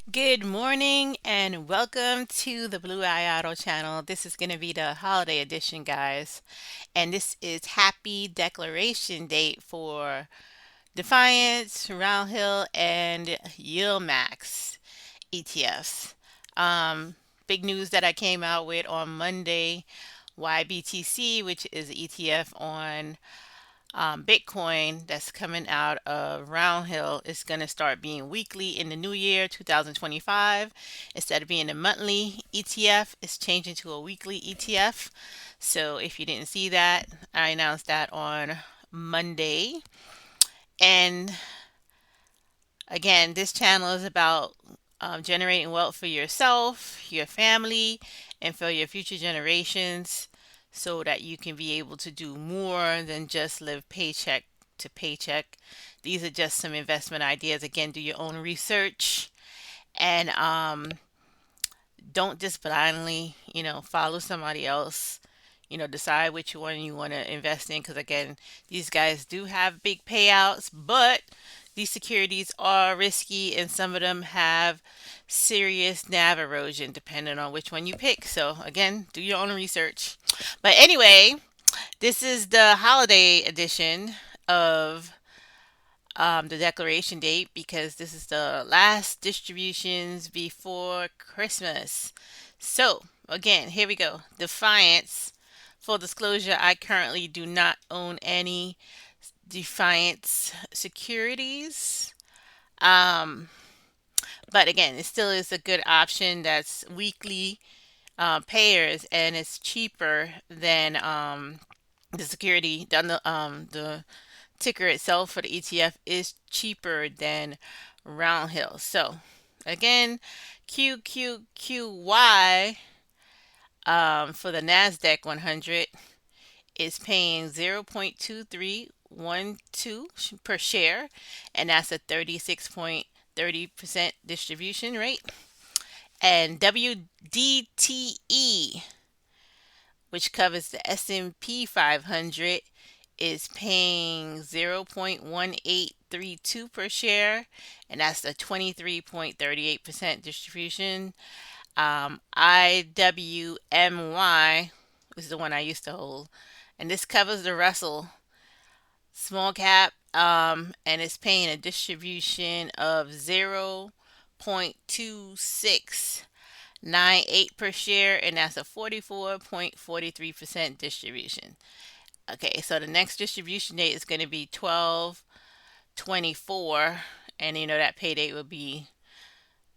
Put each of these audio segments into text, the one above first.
Good morning and welcome to the Bluayado channel. This is going to be the holiday edition, guys. And this is happy declaration date for Defiance, Roundhill, and Yieldmax ETFs. Um, Big news that I came out with on Monday, YBTC, which is ETF on Bitcoin that's coming out of Roundhill is going to start being weekly in the new year 2025. Instead of being a monthly ETF, it's changing to a weekly ETF. So if you didn't see that, I announced that on Monday. And again, this channel is about generating wealth for yourself, your family, and for your future generations so that you can be able to do more than just live paycheck to paycheck. These are just some investment ideas. Again, do your own research and don't just blindly, follow somebody else. Decide which one you want to invest in because, again, these guys do have big payouts, but these securities are risky and some of them have serious NAV erosion depending on which one you pick. So, again, do your own research. But anyway, this is the holiday edition of the declaration date because this is the last distributions before Christmas. So, again, here we go. Defiance. Full disclosure, I currently do not own any Defiance securities. Um, but again, it still is a good option that's weekly payers and it's cheaper than the security, the ticker itself for the ETF is cheaper than Roundhill. So again, QQQY for the NASDAQ 100 is paying 0.2312 per share, and that's a 36.30% distribution rate. And WDTE, which covers the S&P 500, is paying 0.1832 per share, and that's a 23.38% distribution. IWMY is the one I used to hold, and this covers the Russell small cap, and it's paying a distribution of 0.2698 per share, and that's a 44.43% distribution. Okay, so the next distribution date is going to be 12/24, and that pay date will be.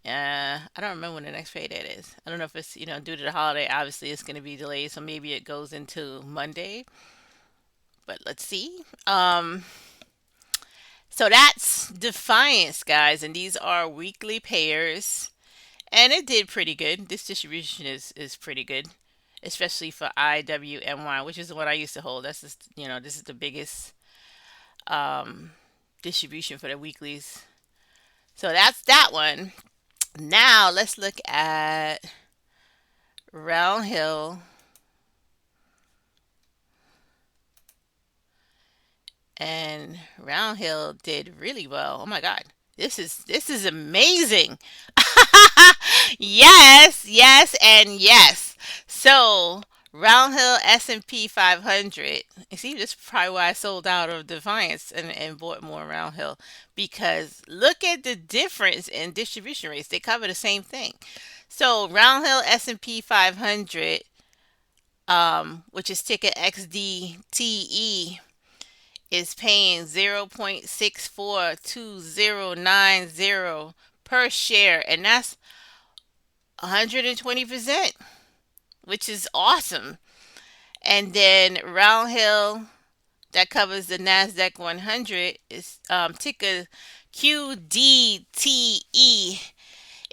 I don't remember when the next pay date is. I don't know if it's due to the holiday. Obviously, it's going to be delayed, so maybe it goes into Monday. But let's see. So that's Defiance, guys, and these are weekly payers, and it did pretty good. This distribution is pretty good, especially for IWMY, which is the one I used to hold. That's just this is the biggest um, distribution for the weeklies. So that's that one. Now let's look at Roundhill, and Roundhill did really well. Oh my God, this is amazing. Yes, yes, and yes. So Roundhill S&P 500. You see, this is probably why I sold out of Defiance and bought more Roundhill because look at the difference in distribution rates. They cover the same thing. So Roundhill S&P 500, which is ticker XDTE, is paying 0.642090 per share, and that's 120%, which is awesome. And then Roundhill, that covers the NASDAQ 100, is ticker QDTE,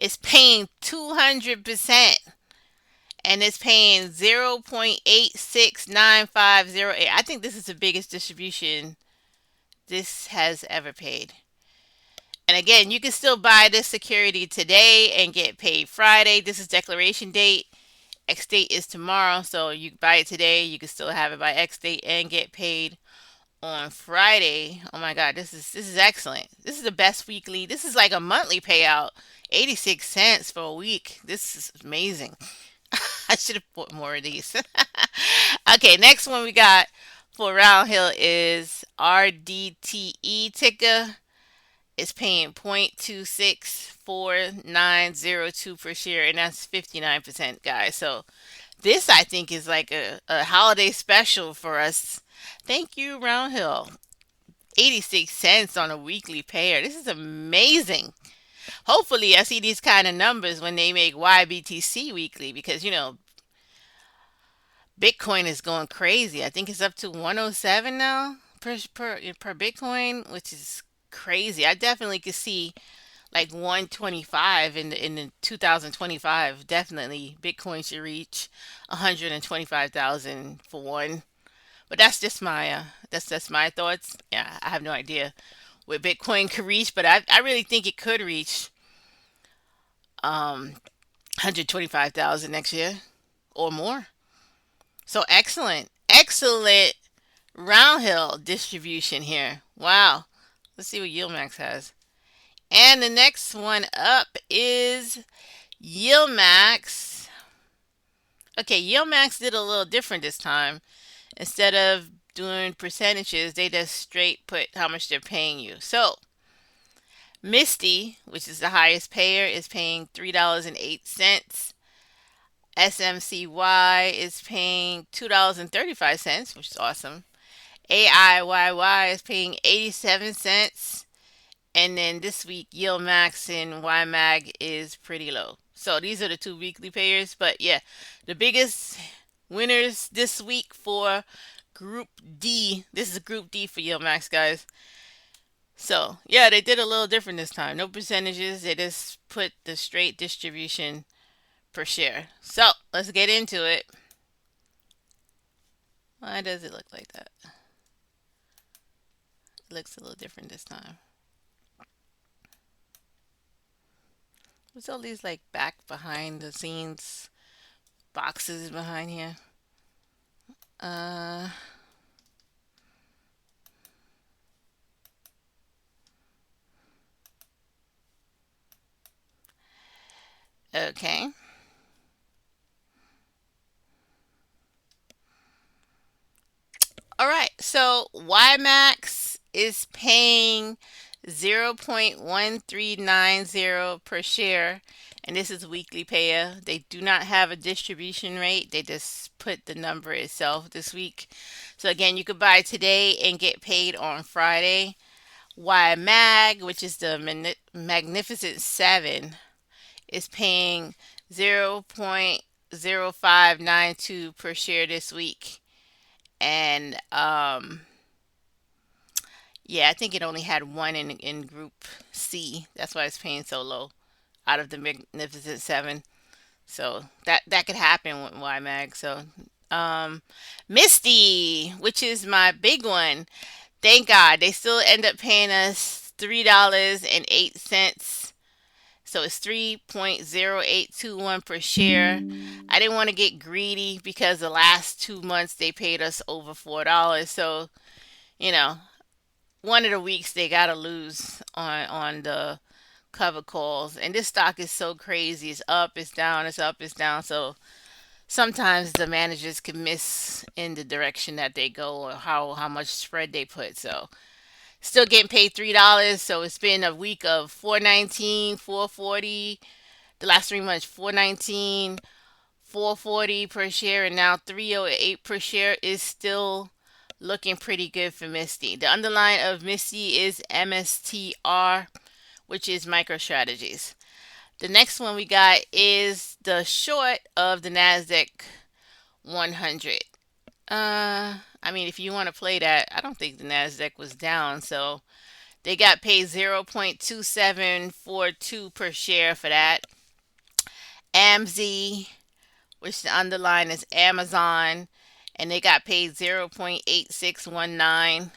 is paying 200%, and it's paying 0.869508. I think this is the biggest distribution this has ever paid. And again, you can still buy this security today and get paid Friday. This is declaration date. X date is tomorrow, so you buy it today. You can still have it by X date and get paid on Friday. Oh my God, this is excellent. This is the best weekly. This is like a monthly payout 86 cents for a week. This is amazing. I should have bought more of these. Okay, next one we got for Roundhill is RDTE ticker. It's paying 0.264902 per share, and that's 59%, guys. So this, I think, is like a holiday special for us. Thank you, Roundhill. 86 cents on a weekly pair. This is amazing. Hopefully, I see these kind of numbers when they make YBTC weekly because, Bitcoin is going crazy. I think it's up to 107 now per Bitcoin, which is crazy. I definitely could see like 125 in the 2025. Definitely Bitcoin should reach 125,000 for one. But that's just my that's my thoughts. Yeah, I have no idea what Bitcoin could reach, but I really think it could reach 125,000 next year or more. So excellent, excellent Roundhill distribution here. Wow. Let's see what Yieldmax has. And the next one up is Yieldmax. Okay, Yieldmax did a little different this time. Instead of doing percentages, they just straight put how much they're paying you. So, Misty, which is the highest payer, is paying $3.08. SMCY is paying $2.35, which is awesome. AIYY is paying 87 cents. And then this week, Yield Max and YMAG is pretty low. So these are the two weekly payers. But yeah, the biggest winners this week for Group D. This is Group D for Yield Max, guys. So yeah, they did a little different this time. No percentages. They just put the straight distribution per share. So let's get into it. Why does it look like that? It looks a little different this time. What's all these like back behind the scenes boxes behind here? Uh, okay. All right. So YMAX is paying 0.1390 per share, and this is weekly payer. They do not have a distribution rate. They just put the number itself this week. So again, you could buy today and get paid on Friday. YMAG, which is the Magnificent 7, is paying 0.0592 per share this week. And yeah, I think it only had one in Group C. That's why it's paying so low out of the Magnificent Seven. So that could happen with YMAG. So um, Misty, which is my big one. Thank God they still end up paying us $3.08. So it's 3.0821 per share. I didn't want to get greedy because the last 2 months they paid us over $4. So, you know, one of the weeks they gotta lose on the cover calls. And this stock is so crazy. It's up, it's down, it's up, it's down. So sometimes the managers can miss in the direction that they go or how much spread they put. So still getting paid $3. So it's been a week of 419, 440. The last 3 months, 419, 440 per share, and now 308 per share is still looking pretty good for Misty. The underline of Misty is MSTR, which is MicroStrategies. The next one we got is the short of the NASDAQ 100. I mean, if you want to play that, I don't think the NASDAQ was down, so they got paid 0.2742 per share for that. AMZ, which the underline is Amazon, and they got paid 0.8619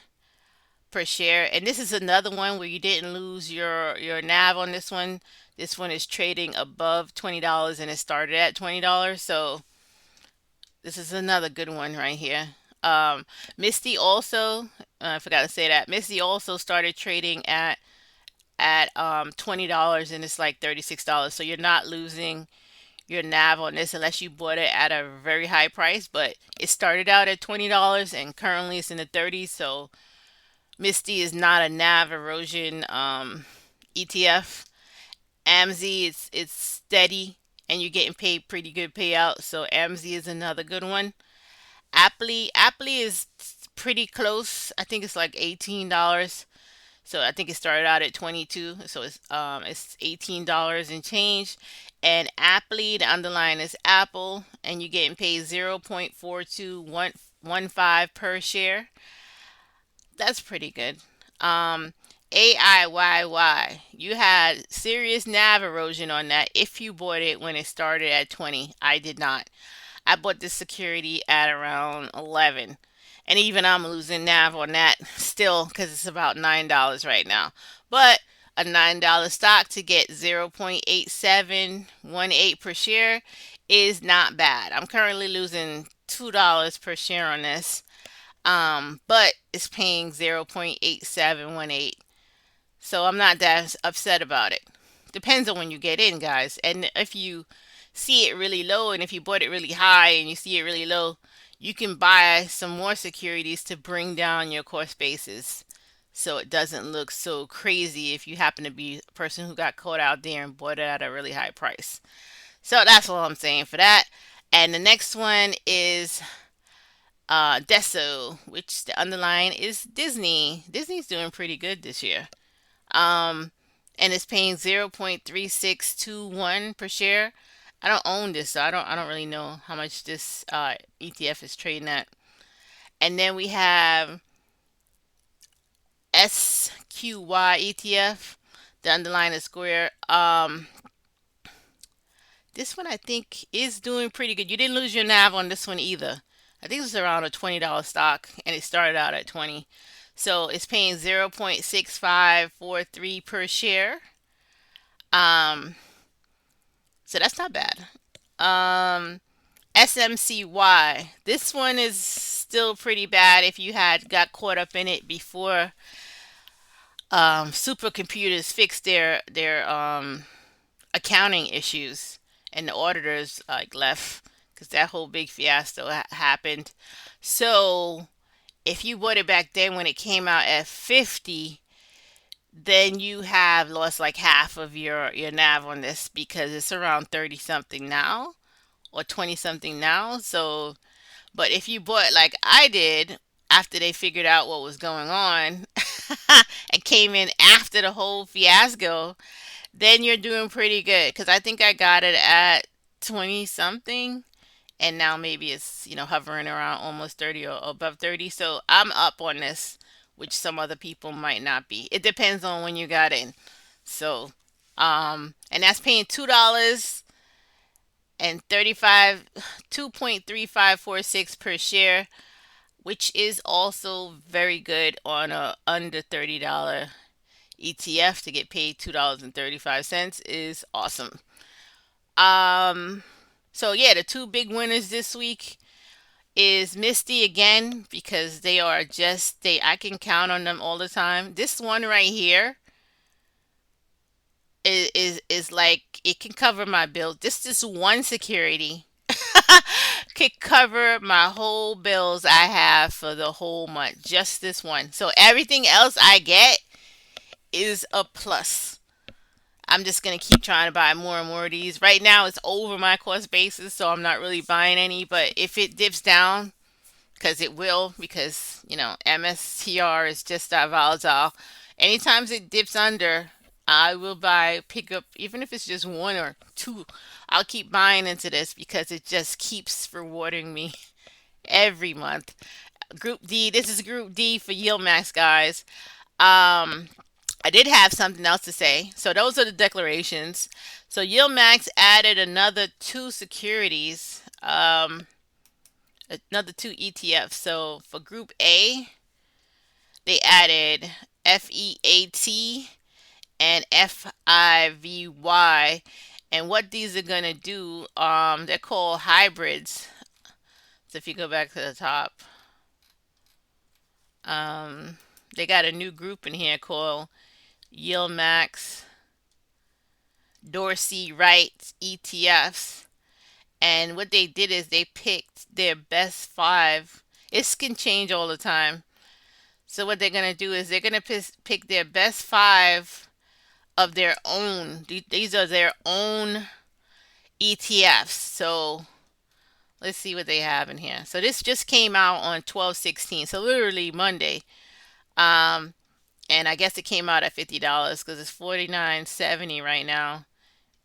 per share. And this is another one where you didn't lose your NAV on this one. This one is trading above $20 and it started at $20. So this is another good one right here. Misty also, I forgot to say that. Misty also started trading at at $20 and it's like $36. So you're not losing your nav on this unless you bought it at a very high price. But it started out at $20 and currently it's in the 30s. So Misty is not a nav erosion ETF. AMZ, it's steady and you're getting paid pretty good payout. So AMZ is another good one. Aptly is pretty close. I think it's like $18. So I think it started out at 22. So it's $18 and change. And Aptly, the underline is Apple, and you're getting paid 0.4215 per share. That's pretty good. Um, AIYY, you had serious nav erosion on that if you bought it when it started at 20. I did not. I bought this security at around 11. And even I'm losing nav on that still because it's about $9 right now. But a $9 stock to get 0.8718 per share is not bad. I'm currently losing $2 per share on this. But it's paying 0.8718. So I'm not that upset about it. Depends on when you get in, guys. And if you see it really low and if you bought it really high and you see it really low, you can buy some more securities to bring down your cost basis so it doesn't look so crazy if you happen to be a person who got caught out there and bought it at a really high price. So that's all I'm saying for that. And the next one is Deso, which the underline is Disney. Disney's doing pretty good this year. Um, and it's paying 0.3621 per share. I don't own this, so I don't really know how much this ETF is trading at. And then we have SQY ETF. The underline is Square. This one I think is doing pretty good. You didn't lose your nav on this one either. I think it's around a $20 stock and it started out at 20. So it's paying 0.6543 per share. Um, so that's not bad. SMCY. This one is still pretty bad if you had got caught up in it before supercomputers fixed their accounting issues and the auditors like left because that whole big fiasco happened. So if you bought it back then when it came out at 50, then you have lost like half of your nav on this because it's around 30 something now or 20 something now. So, but if you bought like I did after they figured out what was going on and came in after the whole fiasco, then you're doing pretty good because I think I got it at 20 something and now maybe it's hovering around almost 30 or above 30. So I'm up on this, which some other people might not be. It depends on when you got in. So and that's paying $2 and 35 2.3546 per share, which is also very good on a under $30 ETF. To get paid $2.35 is awesome. Um, so yeah, the two big winners this week is Misty again because they are just they I can count on them all the time. This one right here is like it can cover my bill. This one security could cover my whole bills I have for the whole month. Just this one. So everything else I get is a plus. I'm just gonna keep trying to buy more and more of these. Right now it's over my cost basis, so I'm not really buying any. But if it dips down, because it will, because MSTR is just that volatile. Anytime it dips under, I will pick up, even if it's just one or two. I'll keep buying into this because it just keeps rewarding me every month. Group D, this is Group D for Yieldmax, guys. Um, I did have something else to say. So those are the declarations. So Yieldmax added another two securities, another two ETFs. So for Group A, they added FEAT and FIVY. And what these are going to do, they're called hybrids. So if you go back to the top, um, they got a new group in here called Yieldmax, Dorsey Wright ETFs. And what they did is they picked their best five. It can change all the time. So what they're gonna do is they're gonna pick their best five of their own. These are their own ETFs. So let's see what they have in here. So this just came out on 12/16. So literally Monday. Um, and I guess it came out at $50 because it's 49.70 right now,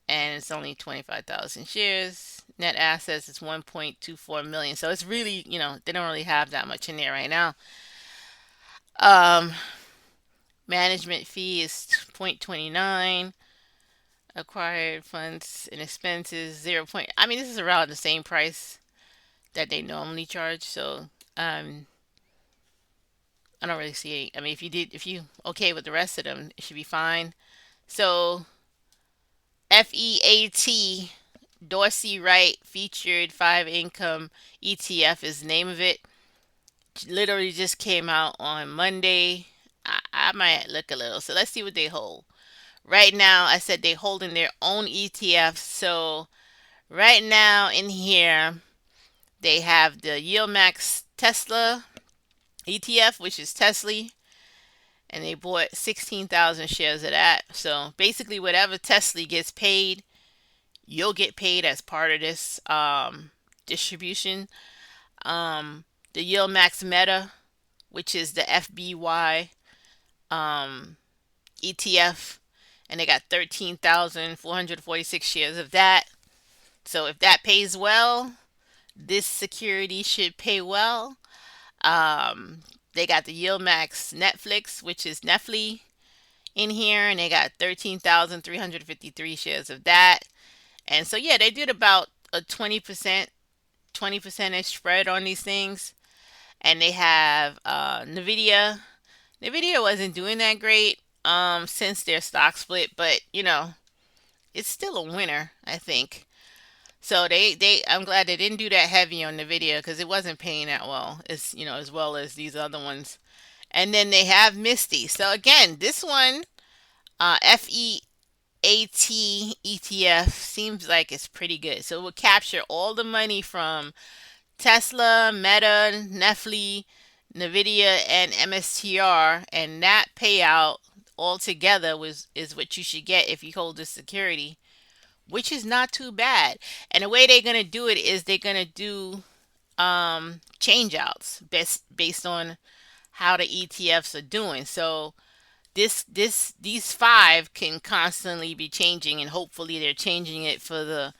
and it's only 25,000 shares. Net assets is 1.24 million. So it's really, they don't really have that much in there right now. Um, Management fee is 0.29. Acquired funds and expenses 0. I mean, this is around the same price that they normally charge. So I don't really see. I mean, if you okay with the rest of them, it should be fine. So FEAT, Dorsey Wright featured five income ETF is the name of it. Literally just came out on Monday. I might look a little. So let's see what they hold. Right now, I said they holding their own ETFs. So right now in here, they have the Yieldmax Tesla ETF, which is Tesla, and they bought 16,000 shares of that. So basically, whatever Tesla gets paid, you'll get paid as part of this distribution. The Yieldmax Meta, which is the FBY ETF, and they got 13,446 shares of that. So if that pays well, this security should pay well. Um, they got the Yieldmax Netflix, which is Netflix, in here, and they got 13,353 shares of that. And so yeah, they did about a 20% spread on these things. And they have Nvidia. Nvidia wasn't doing that great since their stock split, but it's still a winner, I think. So I'm glad they didn't do that heavy on Nvidia because it wasn't paying that well as well as these other ones. And then they have Misty. So again, this one, FEAT ETF seems like it's pretty good. So it will capture all the money from Tesla, Meta, Netflix, Nvidia, and MSTR, and that payout altogether is what you should get if you hold the security, which is not too bad. And the way they're gonna do it is they're gonna do change outs based on how the ETFs are doing. So these five can constantly be changing, and hopefully they're changing it for the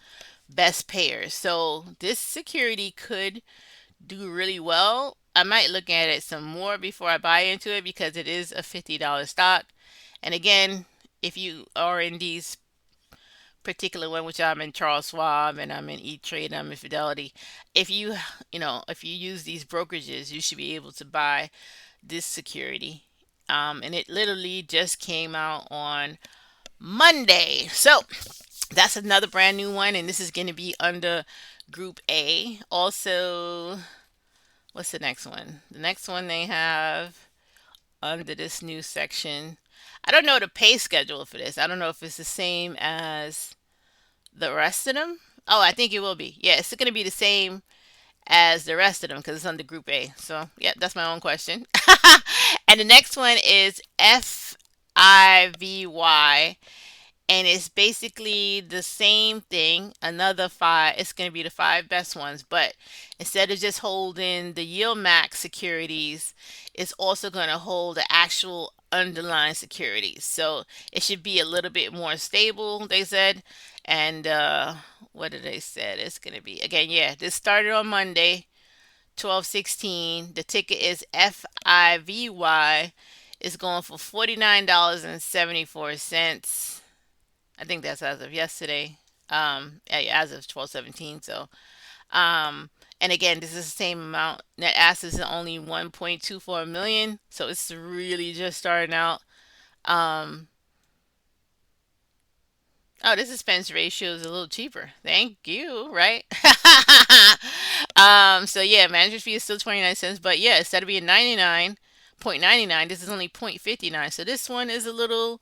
best payers. So this security could do really well. I might look at it some more before I buy into it because it is a $50 stock. And again, if you are in these particular one, which I'm in Charles Schwab and I'm in E-Trade and I'm in Fidelity, if you use these brokerages, you should be able to buy this security. And it literally just came out on Monday. So that's another brand new one, and this is going to be under Group A. Also, what's the next one? The next one they have under this new section. I don't know the pay schedule for this. I don't know if it's the same as the rest of them. Oh, I think it will be. Yeah, it's going to be the same as the rest of them because it's under Group A. So, yeah, that's my own question. And the next one is FIVY, and it's basically the same thing. Another five. It's going to be the five best ones, but instead of just holding the Yieldmax securities, it's also going to hold the actual underlying securities. So it should be a little bit more stable, they said. And what did they said it's going to be? Again, yeah, this started on Monday, 12/16. The ticket is FIVY. It's going for $49.74. I think that's as of yesterday. As of 12/17. So, and again, this is the same amount. Net assets is only 1.24 million. So it's really just starting out. Um, oh, this expense ratio is a little cheaper. Thank you, right? So yeah, management fee is still 29 cents, but yeah, instead of being 99, 0.99. This is only 0.59. So this one is a little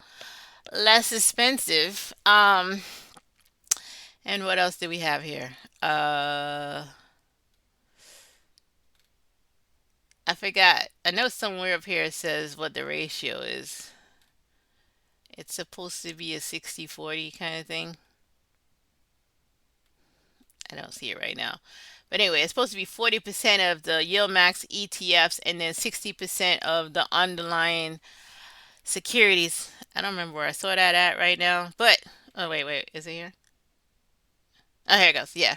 less expensive. And what else do we have here? I forgot. I know somewhere up here it says what the ratio is. It's supposed to be a 60/40 kind of thing. I don't see it right now. But anyway, it's supposed to be 40% of the Yieldmax ETFs and then 60% of the underlying securities. I don't remember where I saw that at right now. But, oh, wait, is it here? Oh, here it goes. Yeah.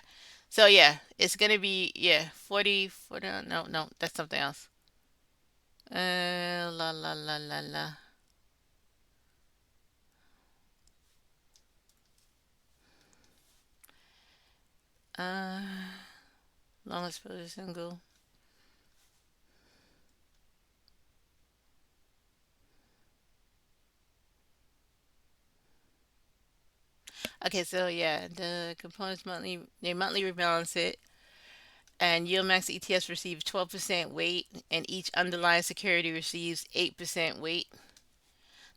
So, yeah, it's going to be, yeah, 40, no, that's something else. La, la, la, la, la. Uh, longest position go. Okay, so yeah, the components monthly, they monthly rebalance it, and Yieldmax ETFs receive 12% weight, and each underlying security receives 8% weight.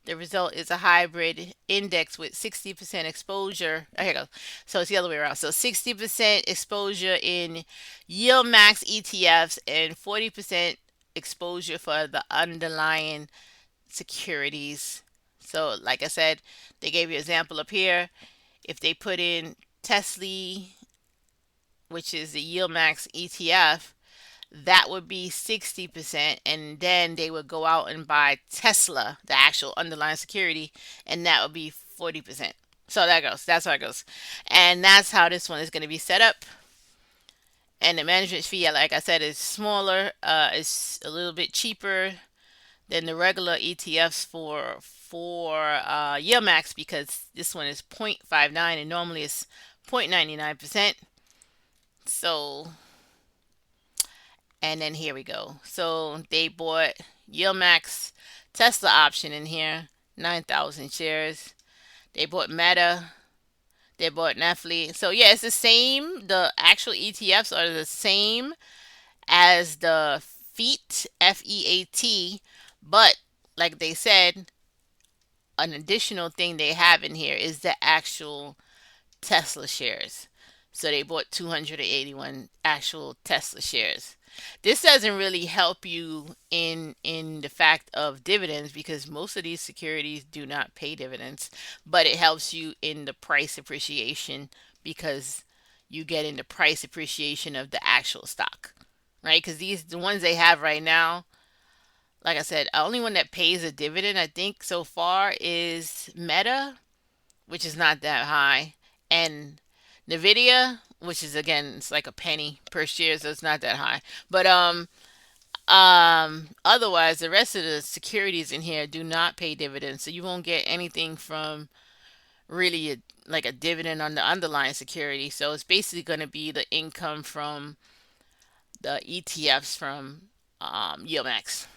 The result is a hybrid index with 60% exposure. Oh, here you go. So it's the other way around. So 60% exposure in Yieldmax ETFs and 40% exposure for the underlying securities. So, like I said, they gave you an example up here. If they put in Tesla, which is the Yieldmax ETF, that would be 60%. And then they would go out and buy Tesla, the actual underlying security, and that would be 40%. So that goes. That's how it goes. And that's how this one is going to be set up. And the management fee, like I said, is smaller. It's a little bit cheaper than the regular ETFs for Yieldmax because this one is 0.59 and normally it's 0.99%. So, and then here we go. So they bought Yieldmax Tesla option in here, 9,000 shares. They bought Meta. They bought Netflix. So yeah, it's the same. The actual ETFs are the same as the FEAT, FEAT, but like they said, an additional thing they have in here is the actual Tesla shares. So they bought 281 actual Tesla shares. This doesn't really help you in the fact of dividends because most of these securities do not pay dividends, but it helps you in the price appreciation because you get in the price appreciation of the actual stock, right? Because these the ones they have right now, like I said, the only one that pays a dividend I think so far is Meta, which is not that high, and Nvidia, which is again it's like a penny per share, so it's not that high. But otherwise the rest of the securities in here do not pay dividends, so you won't get anything from really like a dividend on the underlying security. So it's basically going to be the income from the ETFs from Yieldmax.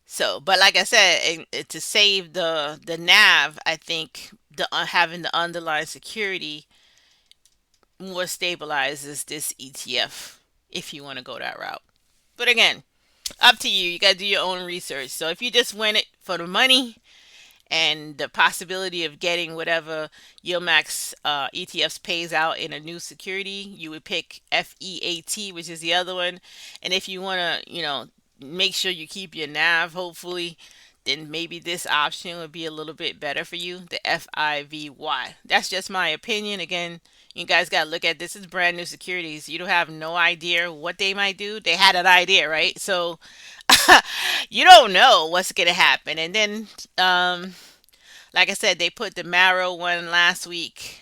So, but like I said, to save the NAV, I think the having the underlying security more stabilizes this ETF if you want to go that route. But again, up to you. You got to do your own research. So if you just win it for the money and the possibility of getting whatever Yieldmax ETFs pays out in a new security, you would pick FEAT, which is the other one. And if you want to, make sure you keep your NAV, hopefully, then maybe this option would be a little bit better for you, the FIVY. That's just my opinion. Again, you guys got to look at this is brand new securities. You don't have no idea what they might do. They had an idea, right? So you don't know what's going to happen. And then, like I said, they put the Marrow one last week.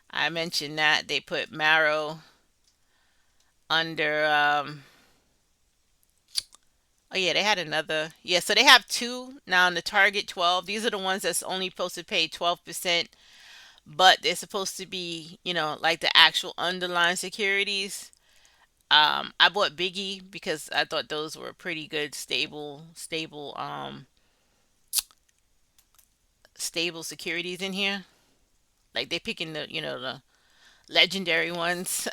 I mentioned that they put Marrow under. Oh yeah, they had another. Yeah, so they have two now in the Target 12. These are the ones that's only supposed to pay 12%, but they're supposed to be, like the actual underlying securities. I bought Biggie because I thought those were pretty good, stable securities in here. Like they picking the legendary ones.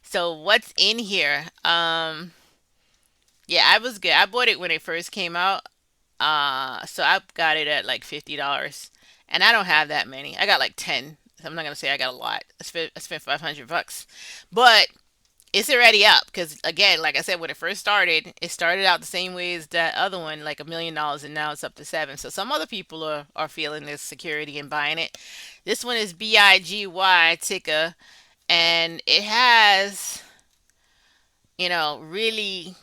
So what's in here? Yeah, I was good. I bought it when it first came out. So I got it at like $50, and I don't have that many. I got like 10. So I'm not gonna say I got a lot. I spent $500, but it's already up because again, like I said, when it started out the same way as that other one, like $1 million, and now it's up to seven. So some other people are feeling this security and buying it. This one is BIGY ticker, and it has really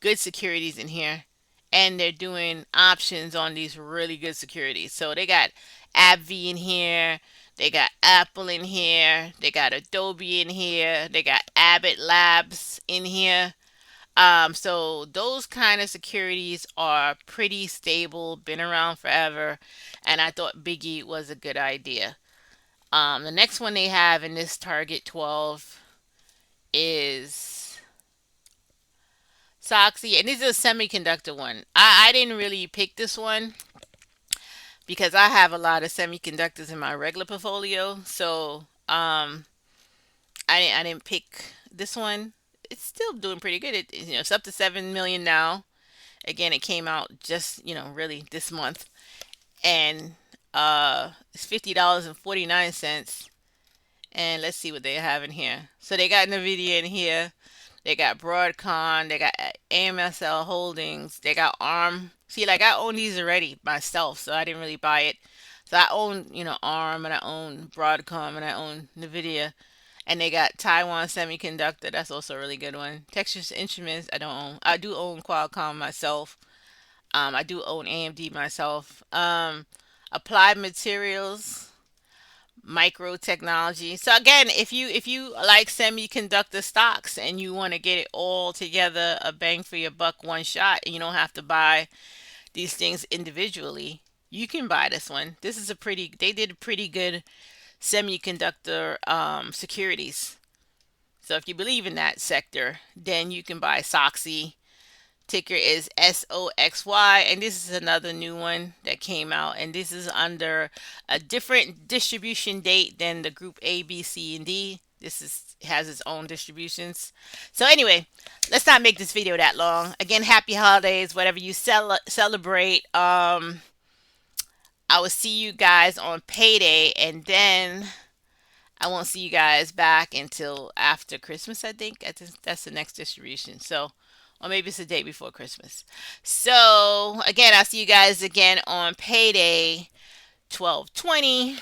good securities in here, and they're doing options on these really good securities. So they got AbbVie in here, they got Apple in here, they got Adobe in here, they got Abbott Labs in here. So those kind of securities are pretty stable, been around forever, and I thought Biggie was a good idea. The next one they have in this Target 12 is Soxy, and this is a semiconductor one. I didn't really pick this one because I have a lot of semiconductors in my regular portfolio. So I didn't pick this one. It's still doing pretty good. It's up to 7 million now. Again, it came out just really this month, and it's $50.49. And let's see what they have in here. So they got Nvidia in here. They got Broadcom. They got AMSL Holdings. They got ARM. See, like I own these already myself, so I didn't really buy it. So I own, ARM, and I own Broadcom, and I own Nvidia. And they got Taiwan Semiconductor. That's also a really good one. Texas Instruments. I don't own. I do own Qualcomm myself. I do own AMD myself. Applied Materials, Micro Technology. So again, if you like semiconductor stocks and you want to get it all together, a bang for your buck, one shot, and you don't have to buy these things individually, you can buy this one. This is a pretty. They did pretty good semiconductor securities. So if you believe in that sector, then you can buy Soxy. Ticker is SOXY, and this is another new one that came out, and this is under a different distribution date than the group A, B, C, and D. This is has its own distributions. So anyway, let's not make this video that long. Again, happy holidays, whatever you celebrate. I will see you guys on payday, and then I won't see you guys back until after Christmas, I think. I think that's the next distribution. So, or maybe it's the day before Christmas. So, again, I'll see you guys again on payday 12/20.